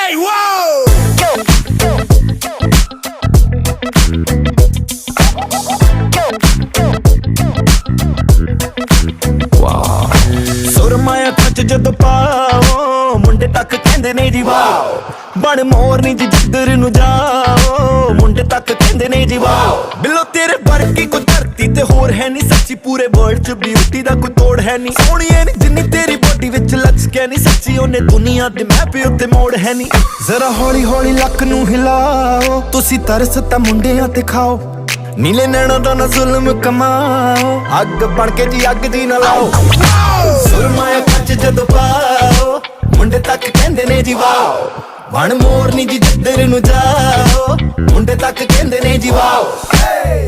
Hey, whoa! ਸੁਰਮਾਇਆ ਖੱਚ ਜਦੋਂ ਪਾਓ ਮੁੰਡੇ ਤੱਕ ਕਹਿੰਦੇ ਨੇ ਜੀ ਵਾਓ ਬਣ ਮੋਰਨੀ ਜੀ ਜਿੱਧਰ ਨੂੰ ਜਾਓ ਮੁੰਡੇ ਤੱਕ ਕਹਿੰਦੇ ਨੇ ਜੀ ਵਾਓ ਬਿੱਲੋ ਤੇਰੇ ਵਰਗੀ ਕੋਈ ਧਰਤੀ ਤੇ ਹੋਰ ਹੈ ਨਹੀਂ ਸੱਚੀ ਪੂਰੇ ਵਰਲਡ 'ਚ ਬਿਊਟੀ ਦਾ ਕੋਈ ਤੋੜ ਹੈ ਨਹੀਂ ਸੋਹਣੀਏ ਨੀ ਜਿੰਨੀ ਤੇਰੀ ਬੋਡੀ ਵਿੱਚ ਲਚਕ ਹੈ ਨਹੀਂ ਸੱਚੀ ਉਹਨੇ ਦੁਨੀਆ ਦੇ ਮੈਪ ਉੱਤੇ ਮੋੜ ਹੈ ਨਹੀਂ ਜ਼ਰਾ ਹੌਲੀ ਹੌਲੀ ਲੱਕ ਨੂੰ ਹਿਲਾਓ ਤੁਸੀਂ ਤਰਸ ਤਾਂ ਮੁੰਡਿਆਂ ਤੇ ਖਾਓ ਨੀਲੇ ਨੈਣਾਂ ਦਾ ਨਾ ਜ਼ੁਲਮ ਕਮਾਓ ਅੱਗ ਬਣ ਕੇ ਜੀ ਅੱਗ ਦੀ ਨਾ ਲਾਓ ਸੁਰਮਾਇਆ ਕੱਚ ਜਦੋਂ ਪਾਓ ਮੁੰਡੇ ਤੱਕ ਕਹਿੰਦੇ ਨੇ ਜੀ ਵਾਓ ਬਣ ਮੋਰਨੀ ਜੀ ਜਿੱਧਰ ਨੂੰ ਜਾਓ ਮੁੰਡੇ ਤੱਕ ਕਹਿੰਦੇ ਨੇ ਜੀ ਵਾਓ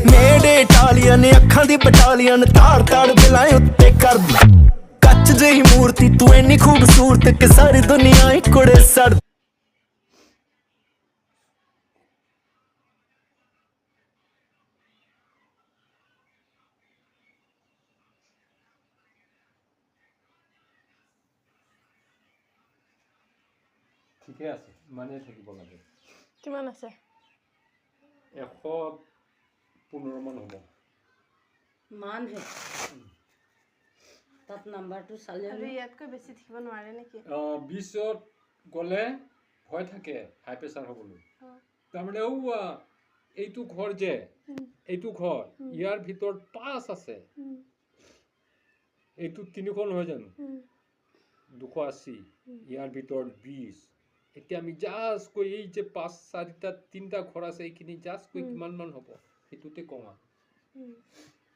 ਨੇੜੇ ਟਾਲੀਆਂ ਨੇ ਅੱਖਾਂ ਦੀ ਬਟਾਲੀਅਨ ਤਾੜ ਤਾੜ ਬਿਲਾਏ ਉੱਤੇ ਕਰਦੀ ਕੱਚ ਜਿਹੀ ਮੂਰਤੀ ਤੂੰ ਇੰਨੀ ਖੂਬਸੂਰਤ ਕਿ ਸਾਰੀ ਦੁਨੀਆ ਹੀ ਕੁੜੇ ਸੜ ঠিকে আছে মানে থাকিব লাগে কিমান আছে 115 মান হ'ব মান হে তাত নাম্বাৰটো চালে আৰু ইয়াতকৈ বেছি থাকিব নোৱাৰে নেকি 20ত গ'লে ভয় থাকে হাই প্ৰেছাৰ হ'বলৈ তাৰমানে এইটো ঘৰ যে এইটো ঘৰ ইয়াৰ ভিতৰত 5 আছে এইটো 3খন নহয় জানো 280 ইয়াৰ ভিতৰত 20 এতিয়া আমি জাষ্ট কৈ এই যে 5-4টা 3টা ঘৰ আছে এইখিনি জাষ্ট কৈ কিমান মান হ'ব সেইটোতে কমা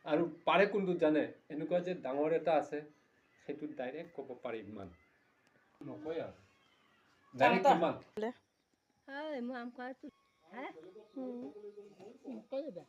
আৰু পাৰে কোনটো জানে এনেকুৱা যে ডাঙৰ এটা আছে সেইটো ডাইৰেক্ট ক'ব পাৰি ইমান নকয় আৰু ডাইৰেক্ট কিমান মই আম কৰাটো হে নকৰিবা